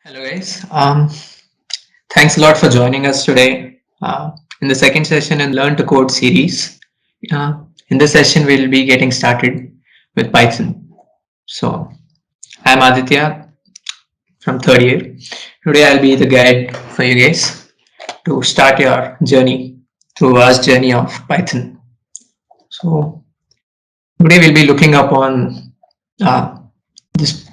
Hello guys. Thanks a lot for joining us today in the second session in Learn to Code series. In this session, we'll be getting started with Python. So I'm Aditya from third year. Today I'll be the guide for you guys to start your journey through vast journey of Python. So today we'll be looking upon uh, this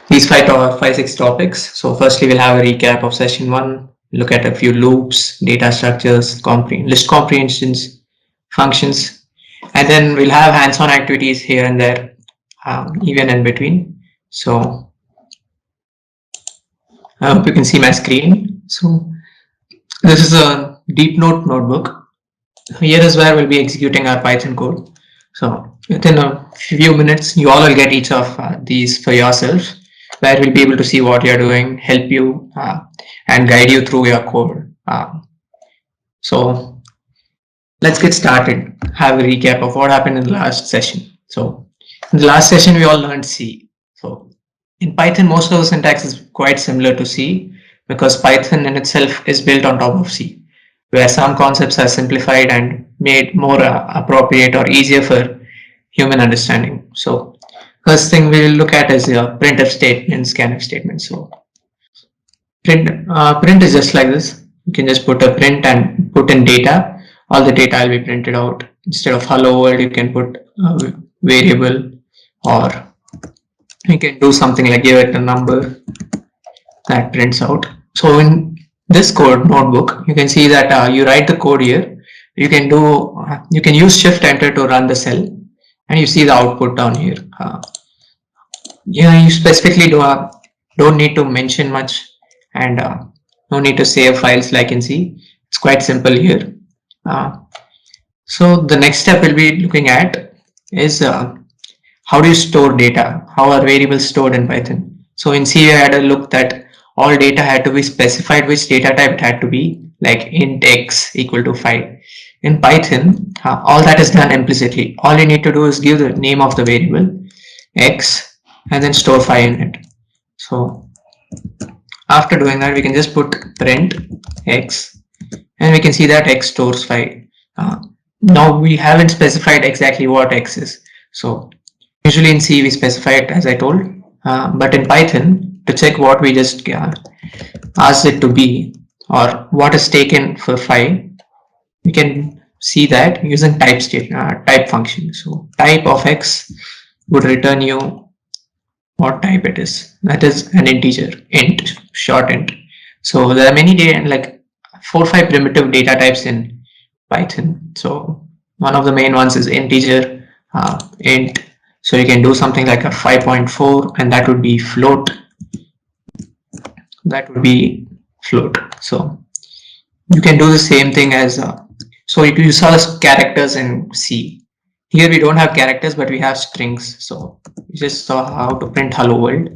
these five, six topics. So firstly, we'll have a recap of session one, look at a few loops, data structures, list comprehensions, functions, and then we'll have hands-on activities here and there, even in between. So I hope you can see my screen. So this is a deep note notebook. Here is where we'll be executing our Python code. So within a few minutes, you all will get each of these for yourself, where we'll be able to see what you're doing, help you, and guide you through your code. So let's get started. Have a recap of what happened in the last session. So in the last session, we all learned C. So in Python, most of the syntax is quite similar to C because Python in itself is built on top of C, where some concepts are simplified and made more appropriate or easier for human understanding. So first thing we'll look at is printf statement, scanf statement. So print is just like this. You can just put a print and put in data. All the data will be printed out. Instead of hello world, you can put a variable, or you can do something like give it a number that prints out. So in this code notebook, you can see that you write the code here. You can use shift enter to run the cell, and you see the output down here. You specifically don't need to mention much, and no need to save files like in C. It's quite simple here. So the next step we'll be looking at is how do you store data? How are variables stored in Python? So in C, I had a look that all data had to be specified which data type it had to be, like int x equal to 5. In Python, all that is done implicitly. All you need to do is give the name of the variable x and then store 5 in it. So after doing that, we can just put print x, and we can see that x stores 5. Now we haven't specified exactly what x is. So usually in C we specify it as I told, but in Python, to check what we just asked it to be or what is taken for 5, we can see that using type function. So type of x would return you what type it is. That is an integer, int, short int. So there are many data, like 4 or 5 primitive data types in Python. So one of the main ones is integer, int. So you can do something like a 5.4, and that would be float. So you can do the same thing as so you saw the characters in C. Here we don't have characters, but we have strings. So we just saw how to print hello world.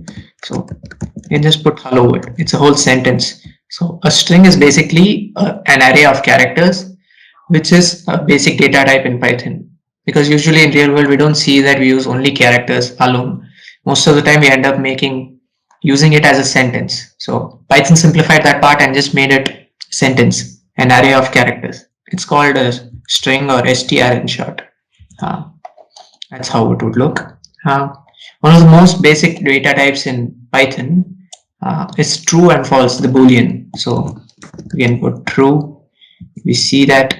So you can just put hello world. It's a whole sentence. So a string is basically an array of characters, which is a basic data type in Python. Because usually in real world, we don't see that we use only characters alone. Most of the time we end up using it as a sentence. So Python simplified that part and just made it sentence, an array of characters. It's called a string or str in short. That's how it would look. One of the most basic data types in Python is true and false, the Boolean. So we can put true. We see that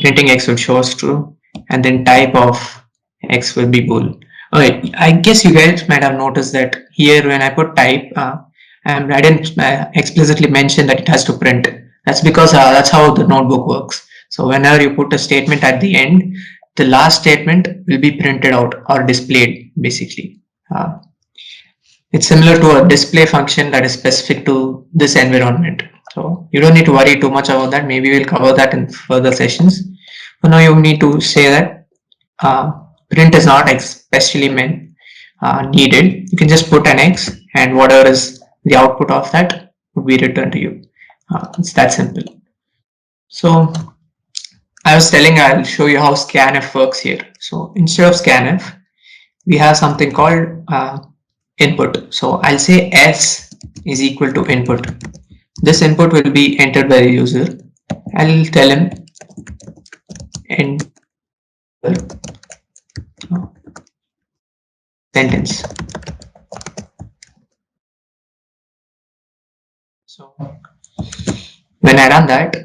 printing x would show us true, and then type of x will be bool. Okay, I guess you guys might have noticed that here when I put type, I didn't explicitly mention that it has to print. That's because that's how the notebook works. So whenever you put a statement at the end, the last statement will be printed out or displayed basically. It's similar to a display function that is specific to this environment. So you don't need to worry too much about that. Maybe we'll cover that in further sessions. For now, you need to say that print is not especially needed. You can just put an x, and whatever is the output of that would be returned to you. It's that simple. So I was telling I'll show you how scanf works here. So instead of scanf, we have something called input. So I'll say s is equal to input. This input will be entered by the user. I'll tell him enter sentence. So when I run that,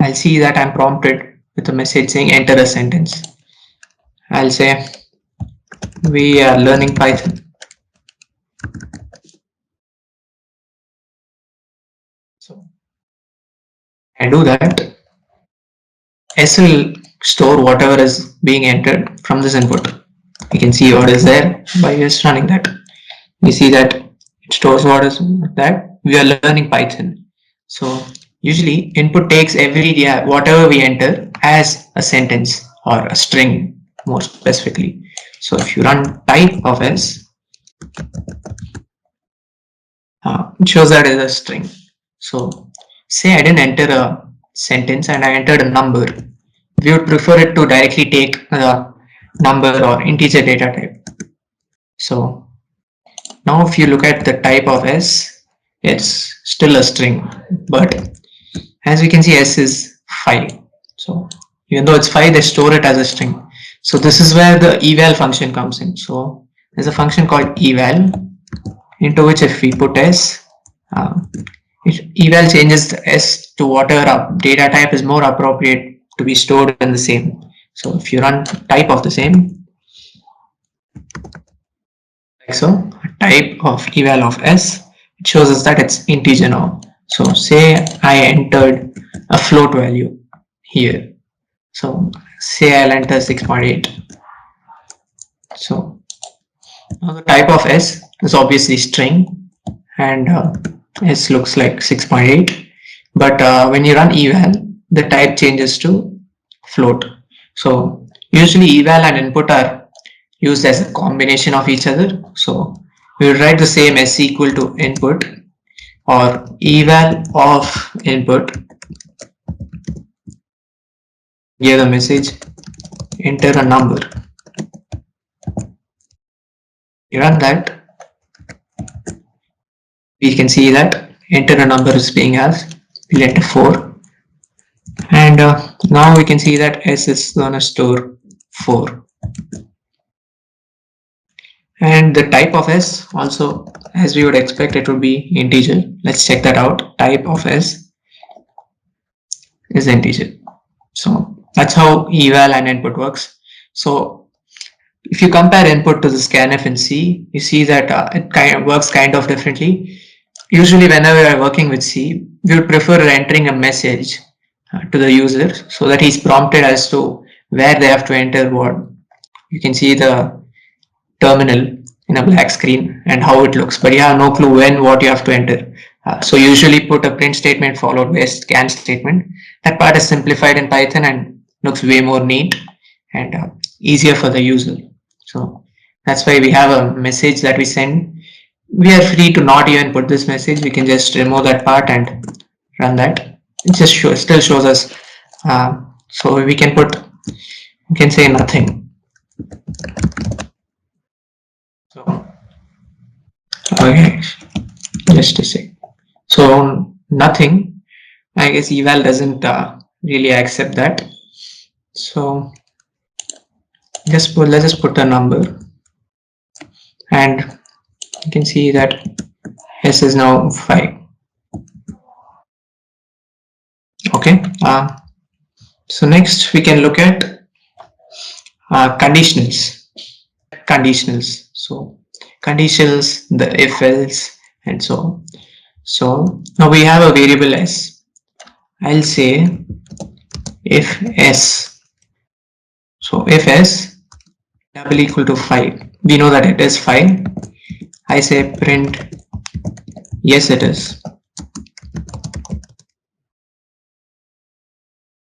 I'll see that I'm prompted with a message saying enter a sentence. I'll say we are learning Python. So I do that. S will store whatever is being entered from this input. You can see what is there by just running that. We see that it stores what is that. We are learning Python. So usually input takes every whatever we enter as a sentence or a string more specifically. So if you run type of S, it shows that as a string. So say I didn't enter a sentence and I entered a number. We would prefer it to directly take the number or integer data type. So now if you look at the type of S, it's still a string, but as we can see S is 5. So even though it's 5, they store it as a string. So this is where the eval function comes in. So there's a function called eval, into which if we put S, eval changes the S to whatever data type is more appropriate to be stored in the same. So if you run type of the same, like so, type of eval of S, it shows us that it's integer now. So say I entered a float value here. So say I'll enter 6.8. So now the type of S is obviously string, and S looks like 6.8. But when you run eval, the type changes to float. So usually eval and input are used as a combination of each other. So we will write the same S equal to input or eval of input. Give the message, enter a number. You run that, we can see that enter a number is being asked. We'll enter 4. And now we can see that S is going to store 4. And the type of S also, as we would expect, it would be integer. Let's check that out. Type of S is integer. So that's how eval and input works. So if you compare input to the scanf in C, you see that it works kind of differently. Usually whenever we are working with C, we would prefer entering a message to the user so that he's prompted as to where they have to enter what. You can see the terminal in a black screen and how it looks, but you have no clue when what you have to enter. So usually put a print statement followed by a scan statement. That part is simplified in Python and looks way more neat and easier for the user. So that's why we have a message that we send. We are free to not even put this message. We can just remove that part and run that. It just still shows us. So we can say nothing. So okay, just a sec. So nothing. I guess eval doesn't really accept that. So let's just put a number, and you can see that S is now 5. Okay. So next we can look at conditionals. So conditionals, the if else, and so on. So now we have a variable S. I'll say if S. So if S double equal to 5. We know that it is 5. I say print yes it is.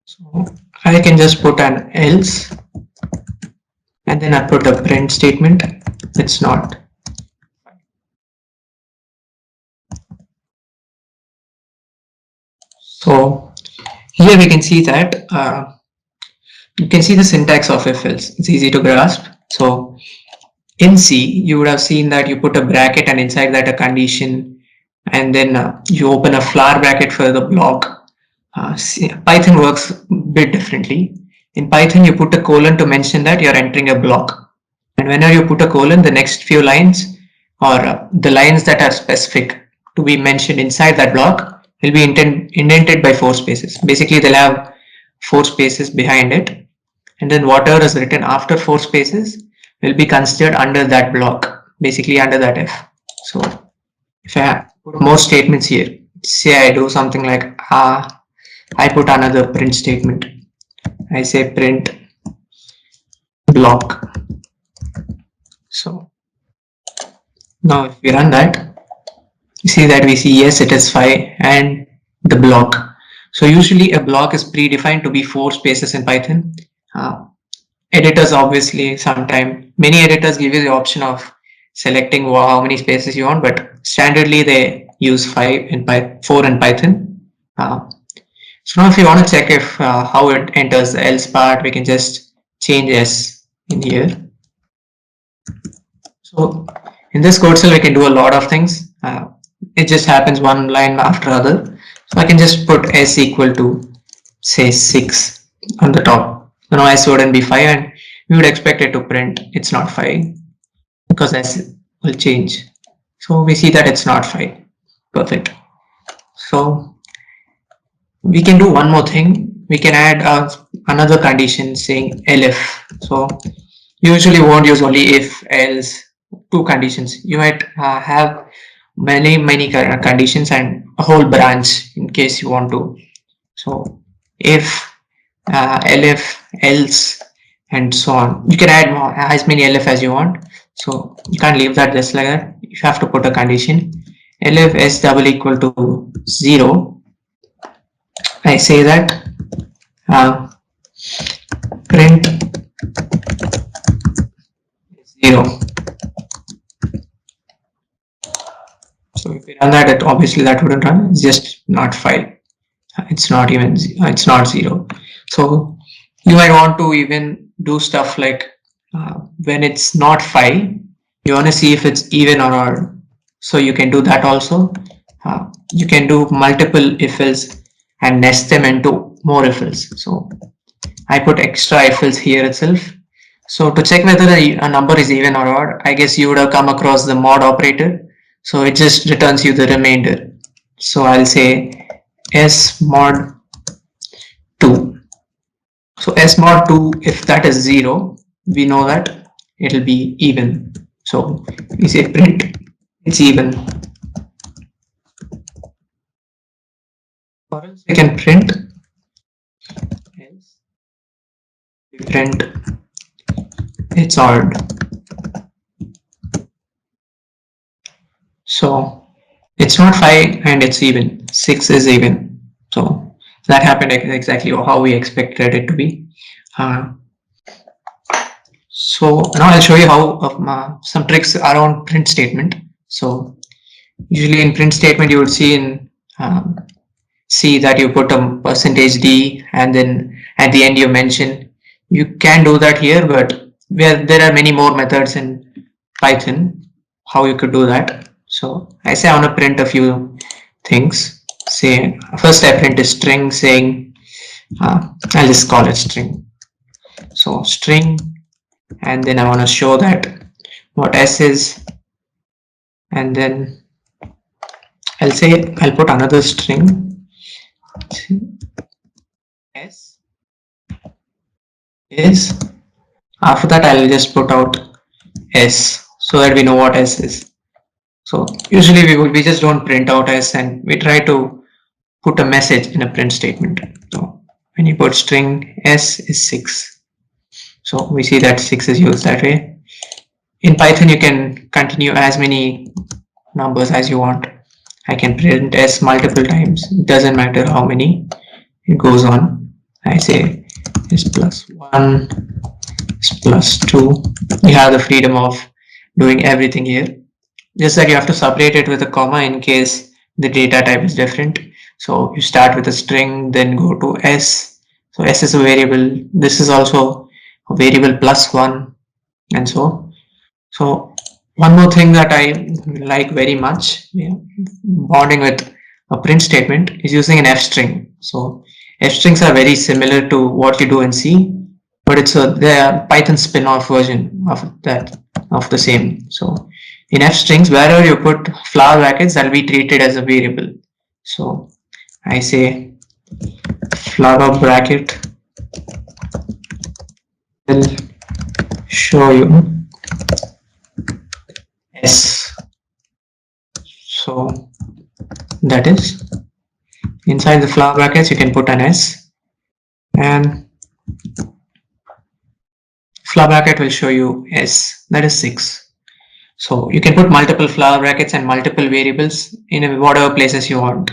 So I can just put an else and then I put a print statement. It's not. So here we can see that you can see the syntax of if else. It's easy to grasp. So in C, you would have seen that you put a bracket and inside that a condition, and then you open a flower bracket for the block. Python works a bit differently. In Python, you put a colon to mention that you're entering a block. And whenever you put a colon, the next few lines or the lines that are specific to be mentioned inside that block will be indented by 4 spaces. Basically, they'll have 4 spaces behind it. And then whatever is written after 4 spaces will be considered under that block, basically under that F. So if I put more statements here, say I do something like I put another print statement. I say print block. So now if we run that, you see that we see yes, it is 5 and the block. So usually a block is predefined to be 4 spaces in Python. Editors obviously many editors give you the option of selecting how many spaces you want, but standardly they use 4 in Python. So now if you want to check if how it enters the else part, we can just change s in here. So in this code cell, we can do a lot of things. It just happens one line after other. So I can just put s equal to say 6 on the top. Now s wouldn't be 5 and we would expect it to print it's not 5 because s will change. So we see that it's not 5. Perfect. So we can do one more thing. We can add another condition saying elif. So usually won't use only if, else, 2 conditions. You might have many conditions and a whole branch in case you want to. So if, elif, else, and so on. You can add more, as many elif as you want. So you can't leave that just like that. You have to put a condition. Elif s double equal to 0. I say that print 0. So if we run that, obviously that wouldn't run. It's just not 5. It's not 0. So you might want to even do stuff like when it's not 5, you want to see if it's even or odd. So you can do that also. You can do multiple if else and nest them into more if else. So I put extra if else here itself. So to check whether a number is even or odd, I guess you would have come across the mod operator. So it just returns you the remainder. So I'll say s mod 2. So s mod 2, if that is 0, we know that it'll be even. So we say print it's even. Or else we can print it's odd. So it's not 5 and it's even. 6 is even. So that happened exactly how we expected it to be. So now I'll show you how some tricks around print statement. So usually in print statement you would see in C that you put a %d and then at the end you mention. You can do that here, but there are many more methods in Python how you could do that. So I say I want to print a few things. Say first I print a string saying I'll just call it string. So string, and then I want to show that what s is, and then I'll put another string s is. After that I'll just put out s so that we know what s is. So usually we just don't print out s and we try to put a message in a print statement. So when you put string s is 6. So we see that 6 is used that way. In Python you can continue as many numbers as you want. I can print s multiple times. It doesn't matter how many. It goes on. I say s plus 1, s plus 2. You have the freedom of doing everything here. Just that you have to separate it with a comma in case the data type is different. So you start with a string, then go to s. So s is a variable. This is also a variable plus 1 and so. So One more thing that I like very much, bonding with a print statement, is using an F string. So F strings are very similar to what you do in C, but it's the Python spin-off version of that, of the same. So in F strings, wherever you put flower brackets, that'll be treated as a variable. So I say flower bracket will show you S. So that is inside the flower brackets, you can put an S, and flower bracket will show you S, that is 6. So you can put multiple flower brackets and multiple variables in whatever places you want.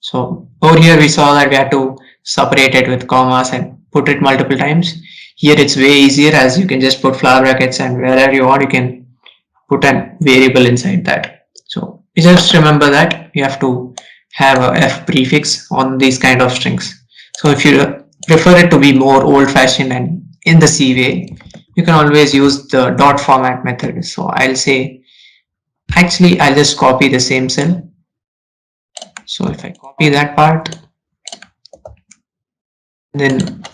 So over here we saw that we had to separate it with commas and put it multiple times. Here it's way easier, as you can just put flower brackets, and wherever you want you can put a variable inside that. So just remember that you have to have a F prefix on these kind of strings. So if you prefer it to be more old-fashioned and in the C way, you can always use the dot format method. So I'll say, actually I'll just copy the same cell. So if I copy that part, then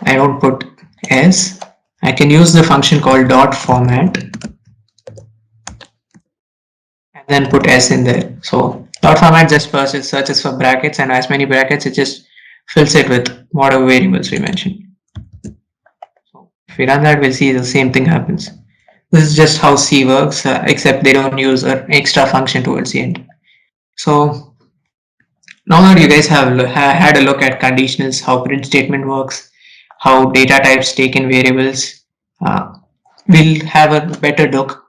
I don't put S, I can use the function called dot format and then put S in there. So dot format just first it searches for brackets, and as many brackets it just fills it with whatever variables we mentioned. So if we run that, we'll see the same thing happens. This is just how C works, except they don't use an extra function towards the end. So now that you guys have had a look at conditionals, how print statement works, how data types take in variables, we'll have a better look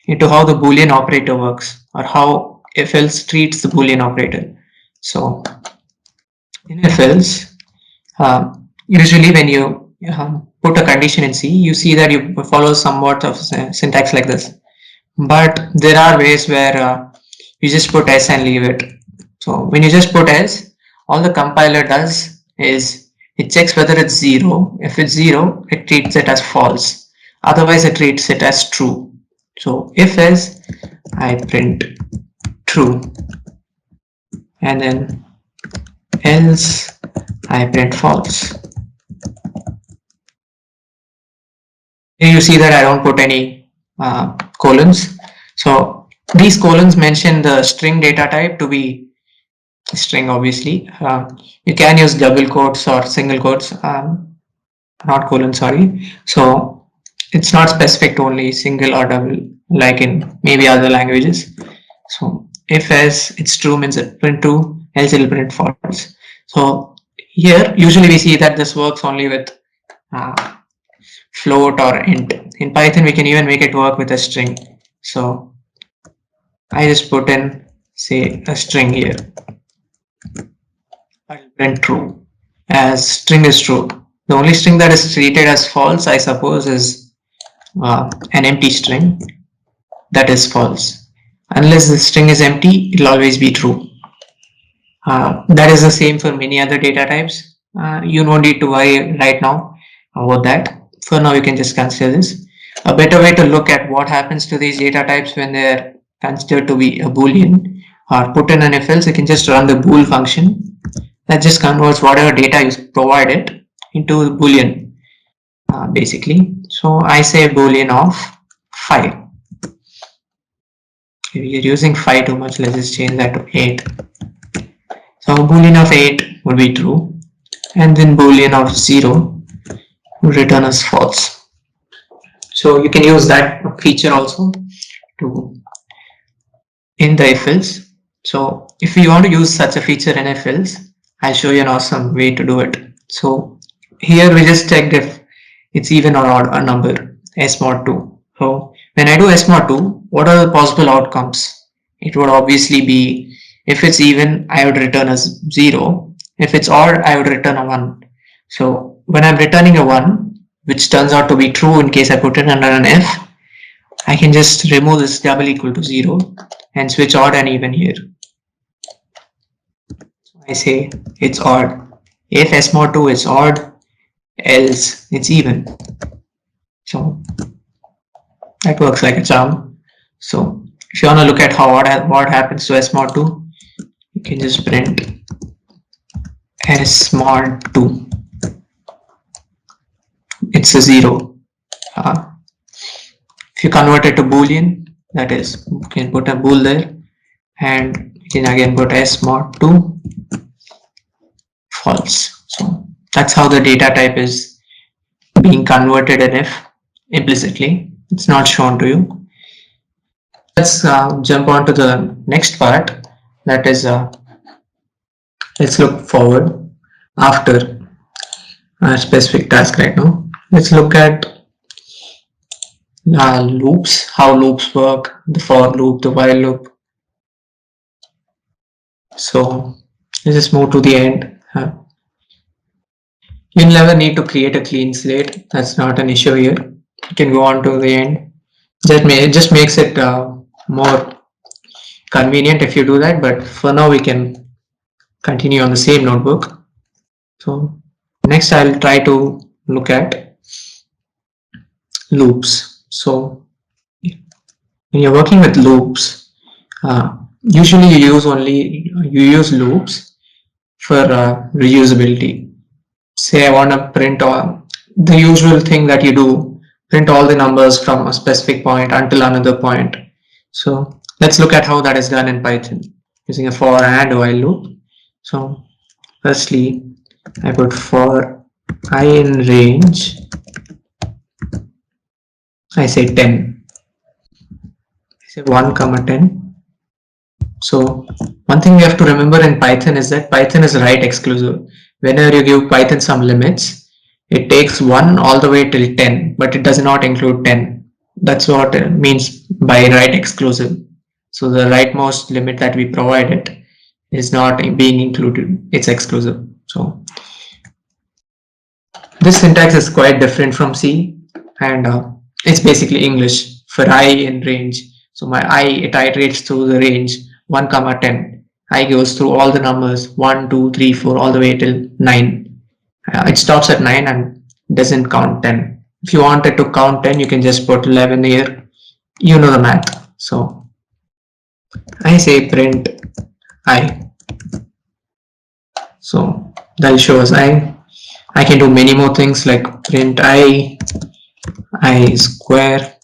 into how the Boolean operator works, or how if else treats the Boolean operator. So in if else, usually when you put a condition in C, you see that you follow somewhat of syntax like this. But there are ways where you just put S and leave it. So when you just put S, all the compiler does is it checks whether it's 0. If it's 0, it treats it as false. Otherwise, it treats it as true. So if S, I print true, and then else I print false. Here you see that I don't put any colons. So these colons mention the string data type to be string, obviously. You can use double quotes or single quotes, not colon, sorry. So it's not specific to only single or double like in maybe other languages. So if as it's true means it print true, else it will print false. So here usually we see that this works only with float or int. In Python we can even make it work with a string. So I just put in, say, a string here. I'll print true as string is true. The only string that is treated as false, I suppose, is an empty string that is false. Unless the string is empty, it'll always be true. That is the same for many other data types. You don't need to worry right now about that. For now, you can just consider this. A better way to look at what happens to these data types when they're considered to be a Boolean or put in an if else, you can just run the bool function that just converts whatever data you provided into Boolean, basically. So I say Boolean of 5. If you're using 5 too much, let's just change that to 8. So Boolean of 8 would be true, and then Boolean of 0 would return as false. So you can use that feature also to in the if else. So if you want to use such a feature in if else, I'll show you an awesome way to do it. So here we just checked if it's even or odd a number, S mod 2. So when I do S mod 2, what are the possible outcomes? It would obviously be, if it's even, I would return as 0. If it's odd, I would return a 1. So when I'm returning a 1, which turns out to be true in case I put it under an if, I can just remove this double equal to 0 and switch odd and even here. So I say it's odd. If S mod 2 is odd, else it's even. So that works like a charm. So if you want to look at how what happens to S mod 2, you can just print S mod 2. It's a 0. If you convert it to Boolean, that is, you can put a bool there, and you can again put S mod 2 false. So that's how the data type is being converted in if implicitly. It's not shown to you. Let's jump on to the next part. That is, let's look forward after a specific task right now. Let's look at loops, how loops work, the for loop, the while loop. So let's just move to the end. You'll never need to create a clean slate. That's not an issue here. You can go on to the end. It just makes it more convenient if you do that. But for now, we can continue on the same notebook. So next, I'll try to look at loops. So when you're working with loops, usually you use loops for reusability. Say I want to print all the usual thing that you do, print all the numbers from a specific point until another point. So let's look at how that is done in Python using a for and while loop. So firstly, I put for I in range, I say 10. I say 1 comma 10. So one thing we have to remember in Python is that Python is write exclusive. Whenever you give Python some limits, it takes 1 all the way till 10, but it does not include 10. That's what it means by write exclusive. So the rightmost limit that we provided is not being included, it's exclusive. So this syntax is quite different from C, and it's basically English for I in range. So my I, it iterates through the range 1 comma 10. I goes through all the numbers 1, 2, 3, 4 all the way till 9. It stops at 9 and doesn't count 10. If you wanted to count 10, you can just put 11 here. You know the math. So I say print I. So that shows I can do many more things like print I square.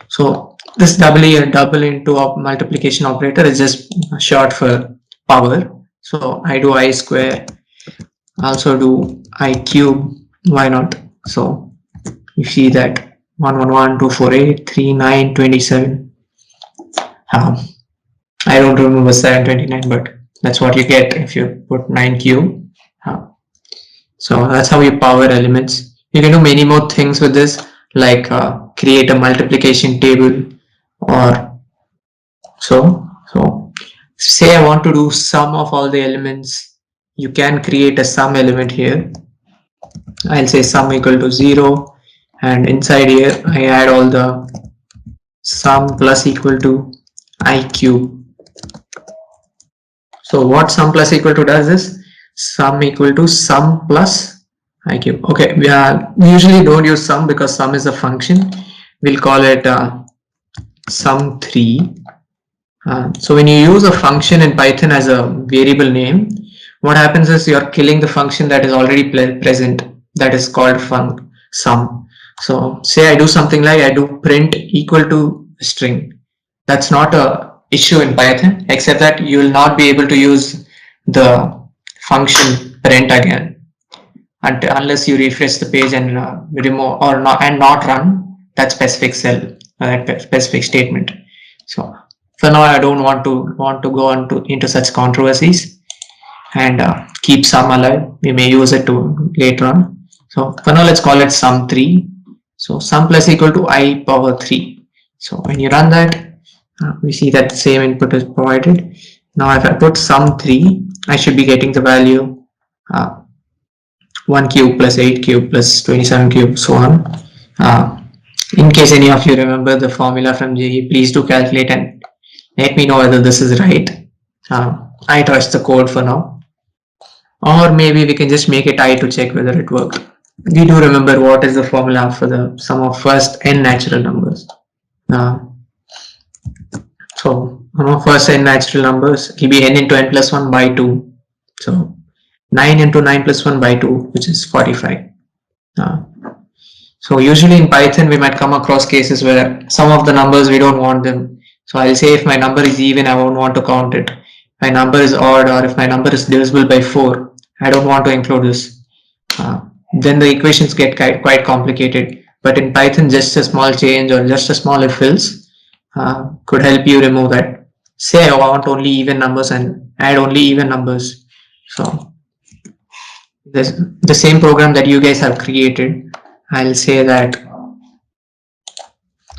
So this double into a multiplication operator is just short for power. So I do I square, also do I cube, why not? So you see that 1, 1, 1, 2, 4, 8, 3, 9, 27. I don't remember 729, but that's what you get if you put 9 cube. So that's how you power elements. You can do many more things with this, like create a multiplication table or so. So say I want to do sum of all the elements. You can create a sum element here. I'll say sum equal to 0, and inside here I add all the sum plus equal to I cube. So what sum plus equal to does is sum equal to sum plus I cube. Okay, we usually don't use sum because sum is a function. We'll call it sum3. So when you use a function in Python as a variable name, what happens is you're killing the function that is already present, that is called sum. So say I do something like I do print equal to string. That's not a issue in Python, except that you will not be able to use the function print again unless you refresh the page and remove or not run that specific cell, that specific statement. So for now, I don't want to go into such controversies and keep sum alive. We may use it to later on. So for now, let's call it sum3. So sum plus equal to I power 3. So when you run that, we see that the same input is provided. Now if I put sum3, I should be getting the value 1 cube plus 8 cube plus 27 cube, so on. In case any of you remember the formula from JEE, please do calculate and let me know whether this is right. I trust the code for now. Or maybe we can just make it I to check whether it worked. We do remember what is the formula for the sum of first n natural numbers. So, first n natural numbers, it will be n into n plus 1 by 2. So, 9 into 9 plus 1 by 2, which is 45. So usually in Python, we might come across cases where some of the numbers we don't want them. So I'll say if my number is even, I won't want to count it. If my number is odd, or if my number is divisible by 4, I don't want to include this. Then the equations get quite complicated. But in Python, just a small change or just a small if else could help you remove that. Say I want only even numbers and add only even numbers. So this, the same program that you guys have created, I'll say that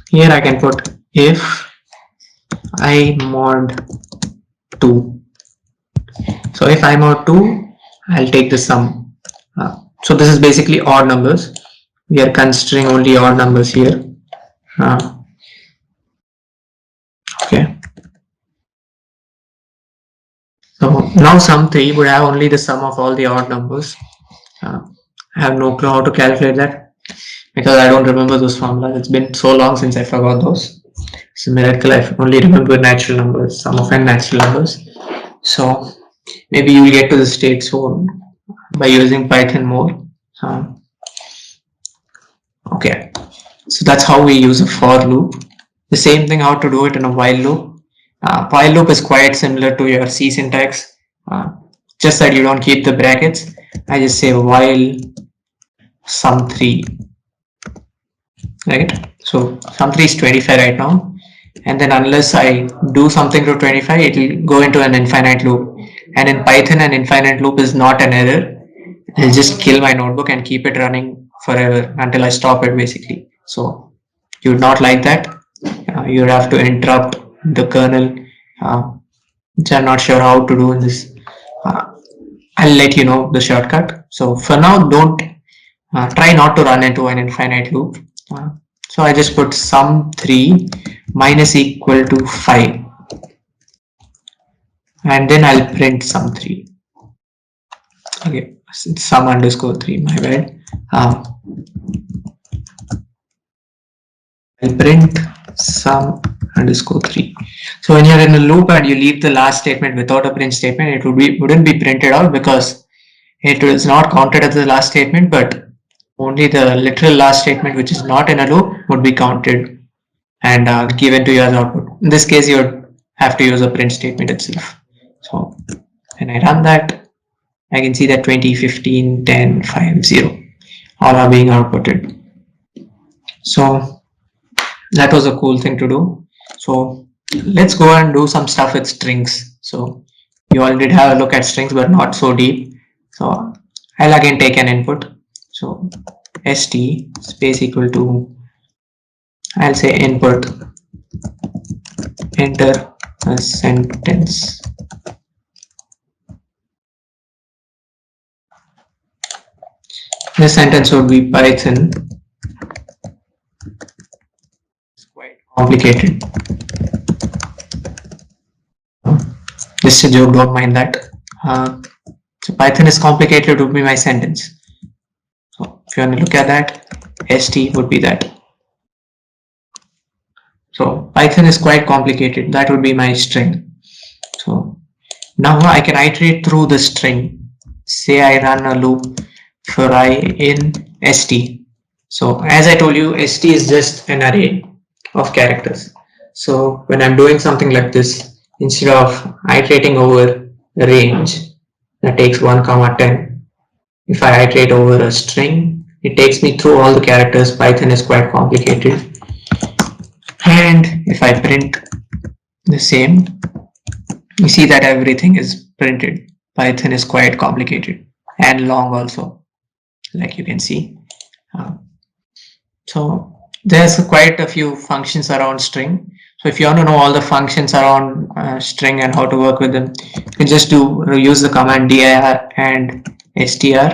here I can put if I mod 2. So if I mod 2, I'll take the sum. So this is basically odd numbers. We are considering only odd numbers here. Okay. So now sum 3 would have only the sum of all the odd numbers. I have no clue how to calculate that because I don't remember those formulas. It's been so long since I forgot those. It's a miracle. I only remember natural numbers, sum of n natural numbers. So maybe you will get to the state soon by using Python more. Okay, so that's how we use a for loop. The same thing how to do it in a while loop. While loop is quite similar to your C syntax, just that you don't keep the brackets. I just say while sum 3, right? So sum 3 is 25 right now, and then unless I do something to 25, it will go into an infinite loop. And in Python, an infinite loop is not an error. I'll just kill my notebook and keep it running forever until I stop it, basically. So you would not like that. You would have to interrupt the kernel, which I'm not sure how to do in this. I'll let you know the shortcut. So for now, don't try not to run into an infinite loop. So I just put sum 3 minus equal to 5, and then I'll print sum 3. Okay, sum underscore 3, my bad. I'll print sum underscore 3. So when you're in a loop and you leave the last statement without a print statement, it wouldn't be printed out because it is not counted as the last statement, but only the literal last statement, which is not in a loop, would be counted and given to you as output. In this case, you would have to use a print statement itself. So when I run that, I can see that 20, 15, 10, 5, 0 all are being outputted. So that was a cool thing to do. So let's go and do some stuff with strings. So you all did have a look at strings, but not so deep. So I'll again take an input. So st space equal to, I'll say input, enter a sentence. This sentence would be Python. It's quite complicated. Just a joke, don't mind that. So Python is complicated would be my sentence. So if you want to look at that, st would be that. So Python is quite complicated. That would be my string. So now I can iterate through the string. Say I run a loop for I in st. So as I told you, st is just an array of characters. So when I'm doing something like this, instead of iterating over a range that takes 1, 10, if I iterate over a string, it takes me through all the characters. Python is quite complicated. And if I print the same, you see that everything is printed. Python is quite complicated and long also, like you can see. So there's quite a few functions around string. So if you want to know all the functions around string and how to work with them, you can just use the command dir and str.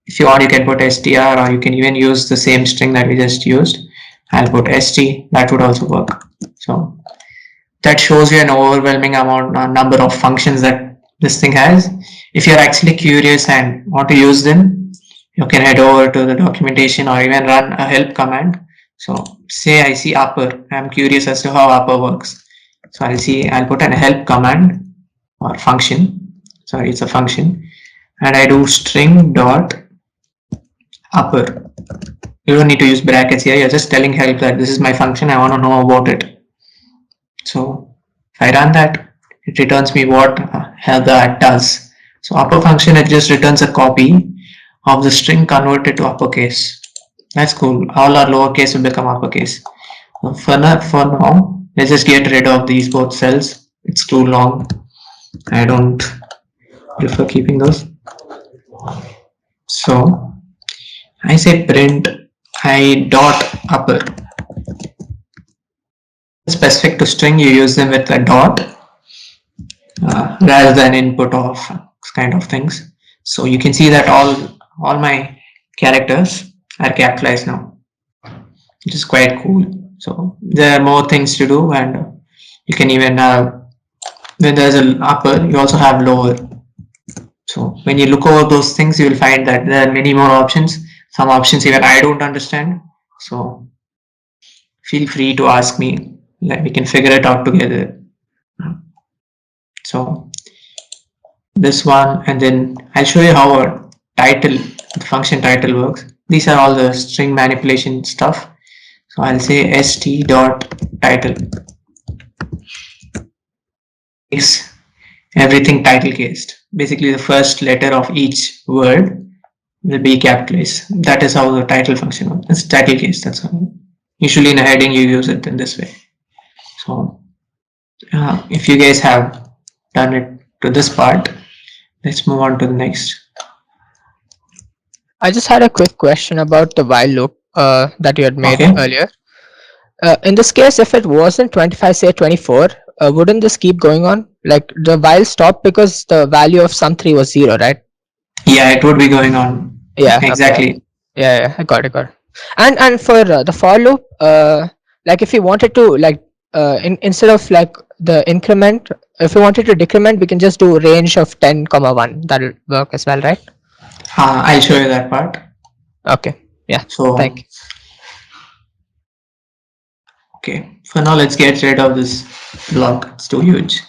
If you want, you can put str, or you can even use the same string that we just used. I'll put st, that would also work. So that shows you an overwhelming number of functions that this thing has. If you're actually curious and want to use them, you can head over to the documentation or even run a help command. So say I see upper, I'm curious as to how upper works. So I'll put an help command or function. Sorry, it's a function, and I do string dot upper. You don't need to use brackets here. You're just telling help that this is my function. I want to know about it. So if I run that, it returns me what help that does. So upper function, it just returns a copy of the string converted to uppercase. That's cool. All our lowercase will become uppercase. For now, let's just get rid of these both cells. It's too long. I don't prefer keeping those. So I say print I dot upper. Specific to string, you use them with a dot rather than input of kind of things. So you can see that all my characters are capitalized now, which is quite cool. So there are more things to do, and you can even when there's an upper, you also have lower. So when you look over those things, you will find that there are many more options. Some options even I don't understand. So feel free to ask me. We can figure it out together. So this one, and then I'll show you how a title, the function title works. These are all the string manipulation stuff. So I'll say st dot title. Is everything title cased. Basically, the first letter of each word will be capitalized. That is how the title function works. It's title case. That's how. Usually in a heading, you use it in this way. So if you guys have done it to this part, let's move on to the next. I just had a quick question about the while loop that you had made earlier. In this case, if it wasn't 25, say 24, wouldn't this keep going on? Like the while stop because the value of sum3 was 0, right? Yeah, it would be going on. Yeah, exactly. Okay. Yeah, I got it. And for the for loop, like if you wanted to instead of like the increment, if you wanted to decrement, we can just do range of 10, 1. That'll work as well, right? I'll show you that part. Okay. Yeah. So thank you. Okay, for now let's get rid of this block. It's too huge.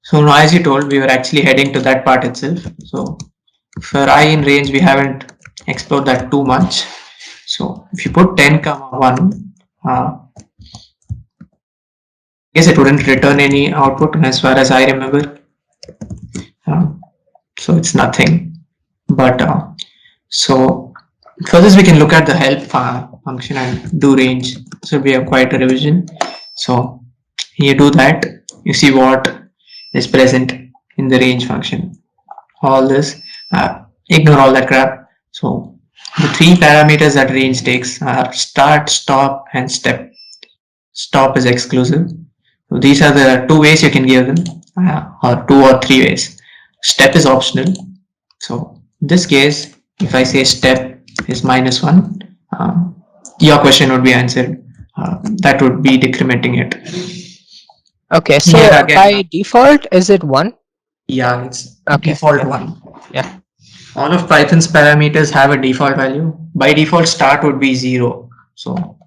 So now, as you told, we were actually heading to that part itself. So for I in range, we haven't explored that too much. So if you put 10, 1, I guess it wouldn't return any output as far as I remember. So it's nothing. But so for this, we can look at the help function and do range. So we have quite a revision. So you do that, you see what is present in the range function. All this, ignore all that crap. So the 3 parameters that range takes are start, stop, and step. Stop is exclusive. So these are the 2 ways you can give them, or 2 or 3 ways. Step is optional. So in this case, if I say step is -1, your question would be answered. That would be decrementing it. Okay, so by default, is it 1? Yeah, it's default 1. Yeah. All of Python's parameters have a default value. By default, start would be 0. So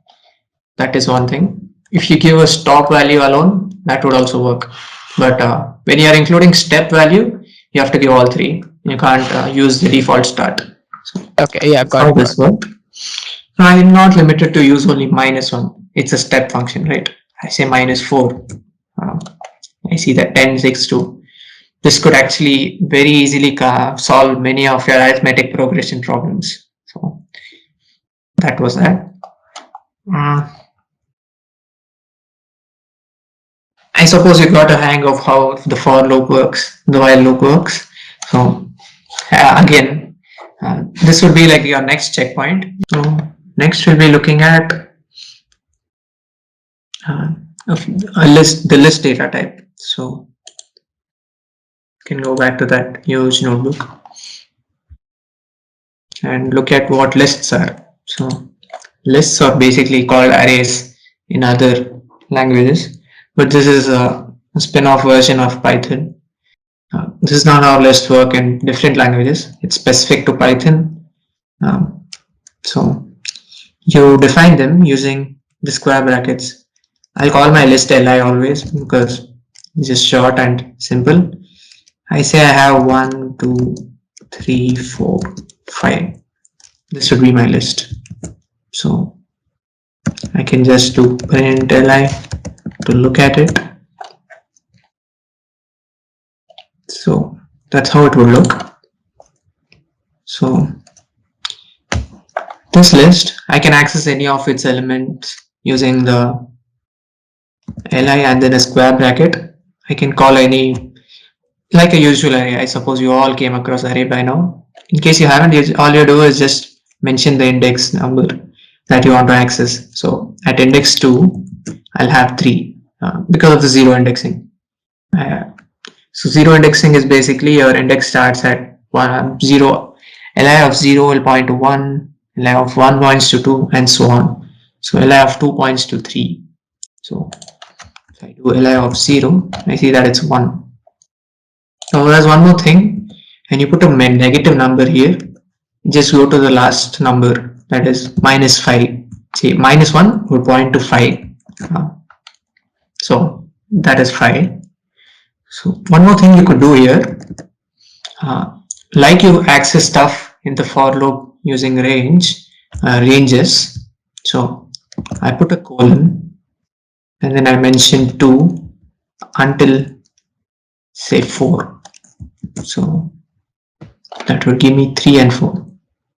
that is one thing. If you give a stop value alone, that would also work. But when you are including step value, you have to give all 3. You can't use the default start. So okay, yeah, got how it. This work. I'm not limited to use only -1. It's a step function, right? I say -4. I see that 10, 6, 2. This could actually very easily solve many of your arithmetic progression problems. So that was that. I suppose you got a hang of how the for loop works, the while loop works. So again, this would be like your next checkpoint. So next we'll be looking at the list data type. So you can go back to that huge notebook and look at what lists are. So lists are basically called arrays in other languages, but this is a spin-off version of Python. This is not how lists work in different languages. It's specific to Python. So you define them using the square brackets. I'll call my list li always because it's just short and simple. I say I have 1, 2, 3, 4, 5. This should be my list. So I can just do print li to look at it. So that's how it would look. So this list, I can access any of its elements using the li and then a square bracket. I can call any, like a usual array. I suppose you all came across array by now. In case you haven't, all you do is just mention the index number that you want to access. So at index 2, I'll have 3 because of the zero indexing. So zero indexing is basically your index starts at 0. Li of 0 will point to 1, li of 1 points to 2, and so on. So li of 2 points to 3. So if I do li of 0, I see that it's 1. Now there's one more thing. When you put a negative number here, just go to the last number, that is minus 5. See, minus 1 would point to 5. So that is 5. So one more thing you could do here, like you access stuff in the for loop using ranges. So I put a colon and then I mention 2 until say 4. So that will give me 3 and 4.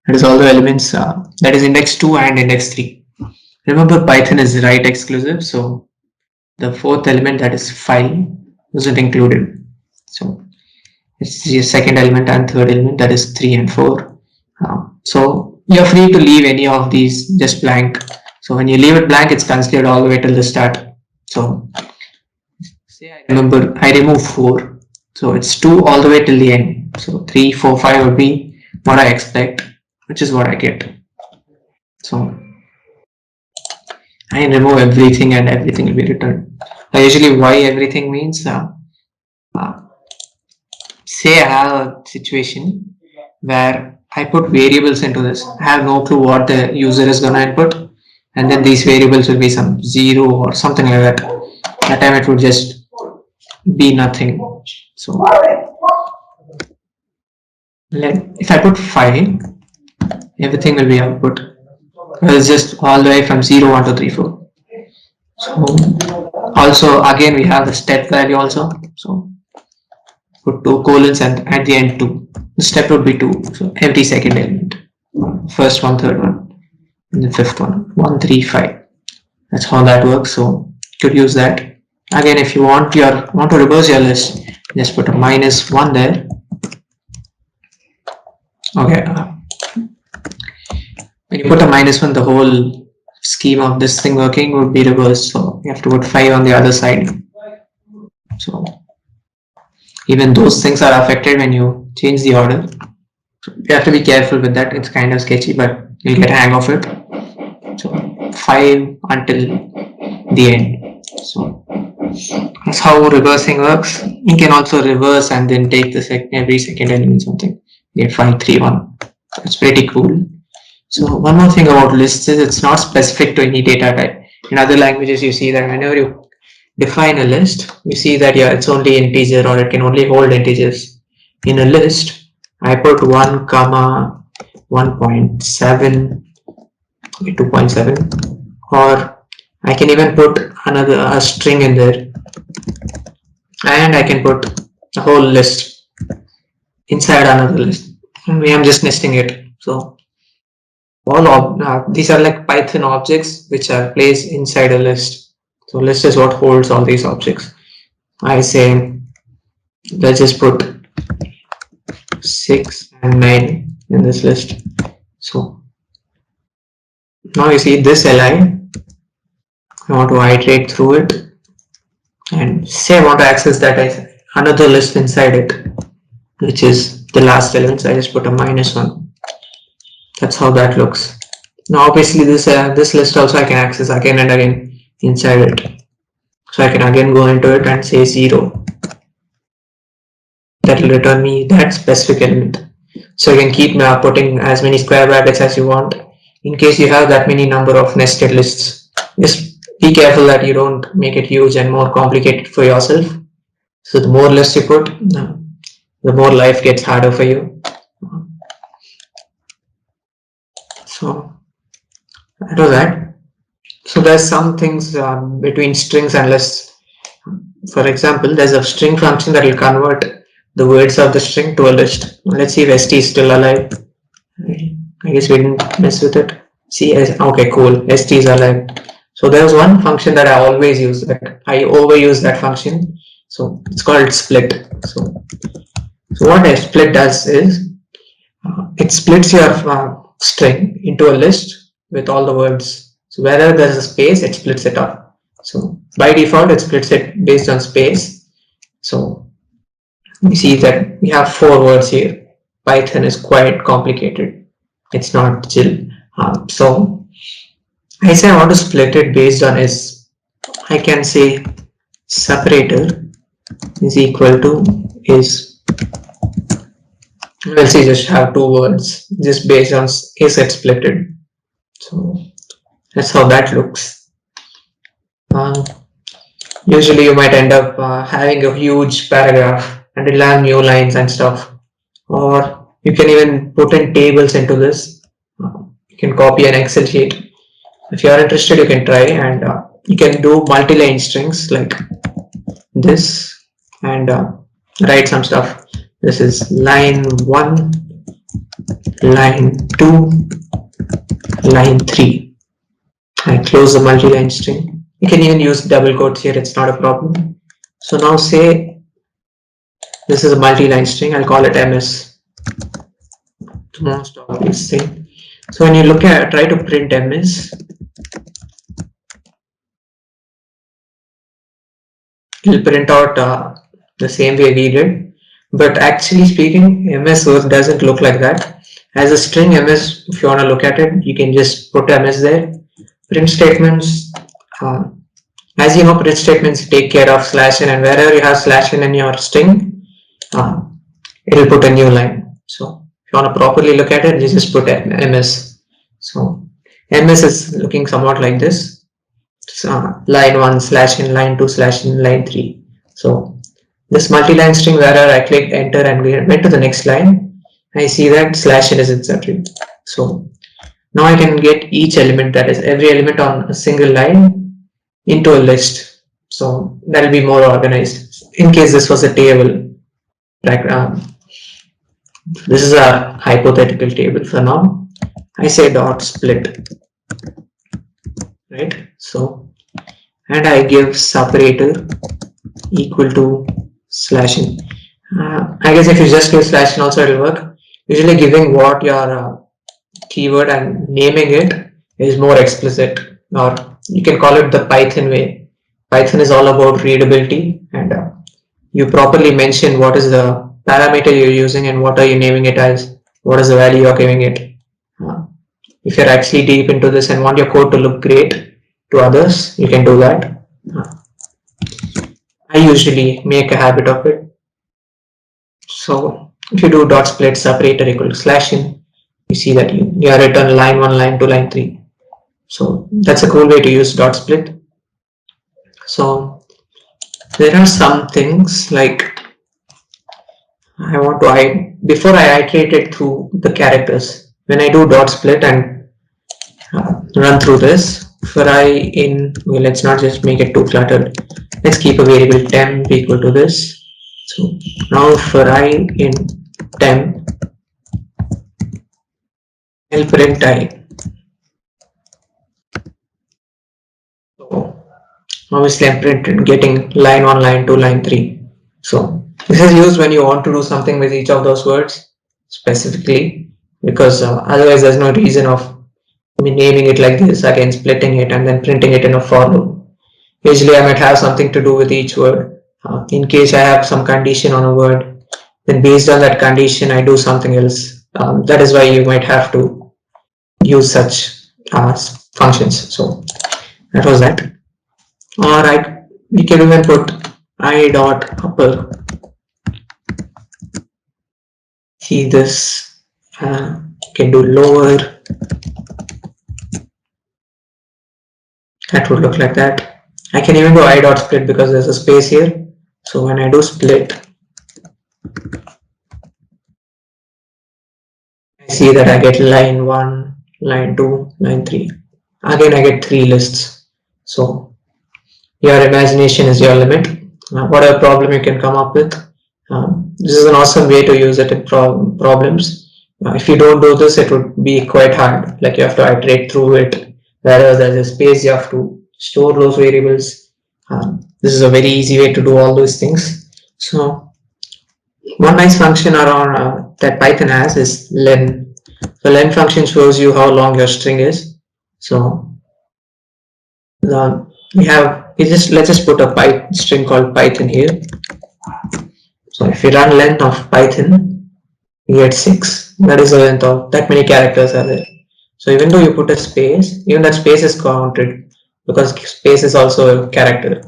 That is all the elements, that is index 2 and index 3. Remember, Python is write exclusive, so the fourth element, that is 5, isn't included. So it's the second element and third element, that is 3 and 4. So you're free to leave any of these just blank. So when you leave it blank, it's considered all the way till the start. So say I remove 4. So it's 2 all the way till the end. So 3, 4, 5 would be what I expect, which is what I get. So I remove everything and everything will be returned. Usually why everything means, say I have a situation where I put variables into this. I have no clue what the user is going to input, and then these variables will be some 0 or something like that. That time it would just be nothing. So if I put 5, everything will be output. It's just all the way from 0, 1, 2, 3, 4. So also again we have the step value also. So put 2 colons and at the end 2. The step would be 2. So every second element. First one, third one, and the fifth one. 1, 3, 5. That's how that works. So you could use that. Again, if you want to reverse your list, just put a -1 there. Okay. When you put a -1, the whole scheme of this thing working would be reversed. So you have to put 5 on the other side. So even those things are affected when you change the order. So you have to be careful with that. It's kind of sketchy, but you'll get a hang of it. So 5 until the end. So that's how reversing works. You can also reverse and then take the every second element something. Get 5, 3, 1. That's pretty cool. So one more thing about lists is it's not specific to any data type. In other languages, you see that whenever you define a list, you see that it's only integer or it can only hold integers. In a list, I put 1, 1.7, 2.7, or I can even put a string in there, and I can put a whole list inside another list. I'm just nesting it. So these are like Python objects which are placed inside a list. So list is what holds all these objects. I say let's just put 6 and 9 in this list. So now you see this li, I want to iterate through it and say I want to access that as another list inside it, which is the last element. So I just put a -1. That's how that looks. Now obviously this list also I can access again and again inside it. So I can again go into it and say 0. That will return me that specific element. So you can keep putting as many square brackets as you want. In case you have that many number of nested lists, just be careful that you don't make it huge and more complicated for yourself. So the more lists you put, the more life gets harder for you. So that was that. So there's some things between strings and lists. For example, there's a string function that will convert the words of the string to a list. Let's see if st is still alive. I guess we didn't mess with it. See, okay, cool. st is alive. So there's one function that I always use. That I overuse that function. So it's called split. So what a split does is it splits your string into a list with all the words. So wherever there's a space, it splits it up. So by default, it splits it based on space. So you see that we have 4 words here. Python is quite complicated. It's not chill. So I say I want to split it based on is, I can say separator is equal to is, let's say just have 2 words just based on is it splitted. So that's how that looks. Usually you might end up having a huge paragraph and it'll have new lines and stuff. Or you can even put in tables into this. You can copy an Excel sheet. If you are interested, you can try, and you can do multi-line strings like this and write some stuff. This is line 1, line 2, line 3. I close the multi-line string. You can even use double quotes here, it's not a problem. So now say this is a multi-line string, I'll call it ms. Most obvious thing. So when you look at, try to print ms, it'll print out the same way we did. But actually speaking, ms doesn't look like that. As a string ms, if you want to look at it, you can just put ms there. Print statements, as you know, print statements take care of /n, and wherever you /n in your string, it'll put a new line. So if you want to properly look at it, you just put ms. So ms is looking somewhat like this. Line 1 /n, line 2 /n, line 3. So this multi-line string, wherever I click enter and went to the next line, I see that /n is inserted. So now I can get each element, that is every element on a single line, into a list. So that will be more organized. In case this was a table, like this is a hypothetical table for now. I say dot split, right? So, and I give separator equal to /n. I guess if you just give /n also it'll work. Usually giving what your keyword and naming it is more explicit, or you can call it the Python way. Python is all about readability, and you properly mention what is the parameter you're using and what are you naming it as, what is the value you're giving it. If you're actually deep into this and want your code to look great to others, you can do that. I usually make a habit of it. So if you do dot split separator equal to /n, you see that you are written line 1, line 2, line 3. So that's a cool way to use dot split. So there are some things like I want to before I iterate it through the characters. When I do dot split and run through this, for I in, well, let's not just make it too cluttered. Let's keep a variable temp equal to this. So now for I in temp, I'll print I. So obviously I'm getting line 1, line 2, line 3. So this is used when you want to do something with each of those words specifically, because otherwise there's no reason of me naming it like this, again splitting it and then printing it in a for loop. Usually I might have something to do with each word. In case I have some condition on a word, then based on that condition I do something else. That is why you might have to use such functions. So that was that. Or we can even put I dot upper. See this, you can do lower, that would look like that. I can even do I dot split because there's a space here. So when I do split, I see that I get line 1, line 2, line 3. Again, I get 3 lists. So your imagination is your limit. Whatever problem you can come up with, this is an awesome way to use it in problems. If you don't do this, it would be quite hard. Like you have to iterate through it. Whereas there's a space, you have to store those variables. This is a very easy way to do all those things. So one nice function around that Python has is len. The len function shows you how long your string is. So let's just put a string called Python here. So if you run length of Python, you get 6. That is the length of that many characters are there. So even though you put a space, even that space is counted because space is also a character,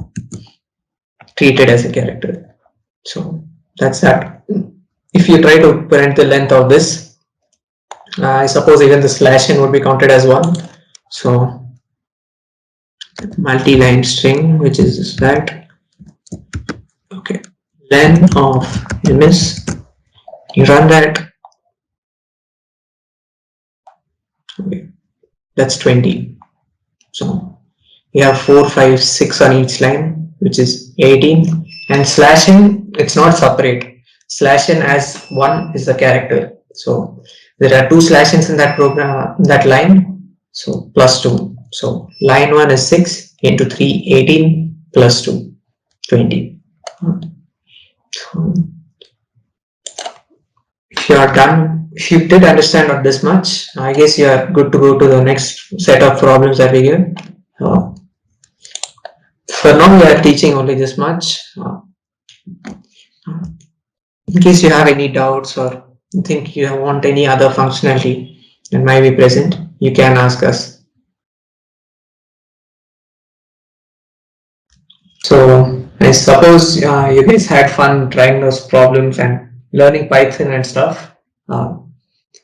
treated as a character. So that's that. If you try to print the length of this, I suppose even the slash n would be counted as 1. So multi-line string, which is that. Okay, len of ms. You run that. Okay, that's 20. So you have 4, 5, 6 on each line, which is 18. And slash n, it's not separate. Slash n as 1 is the character. So there are 2 slash n's in that program, that line. So plus 2. So line 1 is 6 into 3, 18 plus 2, 20. So if you are done, if you did understand this much, I guess you are good to go to the next set of problems that we give. For now, we are teaching only this much. In case you have any doubts or you think you want any other functionality that might be present, you can ask us. So I suppose you guys had fun trying those problems and learning Python and stuff.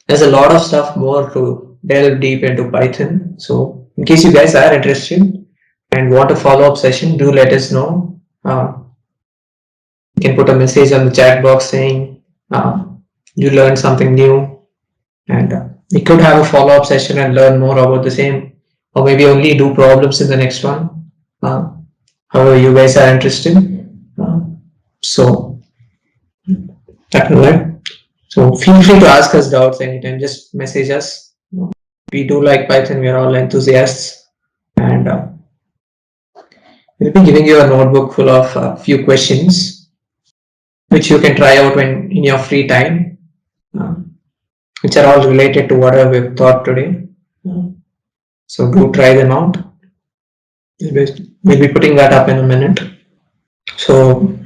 There's a lot of stuff more to delve deep into Python. So in case you guys are interested and want a follow-up session, do let us know. You can put a message on the chat box saying you learned something new, and we could have a follow-up session and learn more about the same, or maybe only do problems in the next one. However you guys are interested. So that will work. So feel free to ask us doubts anytime. Just message us. We do like Python. We are all enthusiasts, and we'll be giving you a notebook full of a few questions, which you can try out when in your free time, which are all related to whatever we've taught today. So do try them out. We'll be putting that up in a minute. So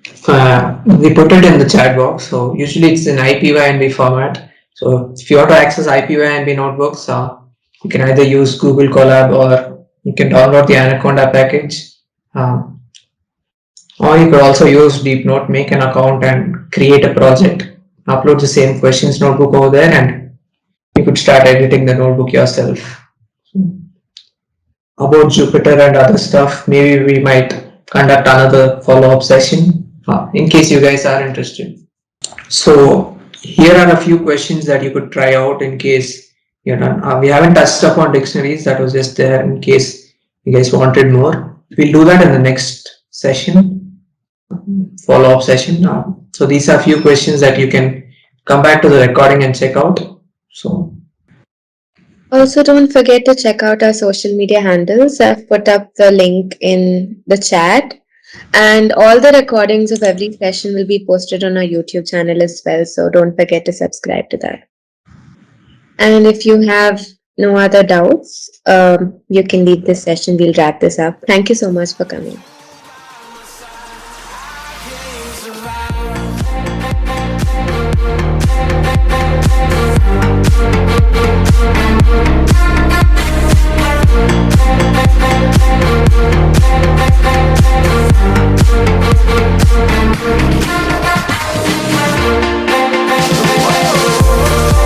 we put it in the chat box. So usually it's in IPYNB format. So if you want to access IPYNB notebooks, you can either use Google Colab or you can download the Anaconda package. Or you could also use DeepNote, make an account and create a project, upload the same questions notebook over there, and you could start editing the notebook yourself. About Jupyter and other stuff, maybe we might conduct another follow-up session in case you guys are interested. So here are a few questions that you could try out in case you're done. We haven't touched upon dictionaries. That was just there in case you guys wanted more. We'll do that in the next session, follow-up session. So these are a few questions that you can come back to the recording and check out. So also, don't forget to check out our social media handles. I've put up the link in the chat, and all the recordings of every session will be posted on our YouTube channel as well. So don't forget to subscribe to that. And if you have no other doubts, you can leave this session. We'll wrap this up. Thank you so much for coming.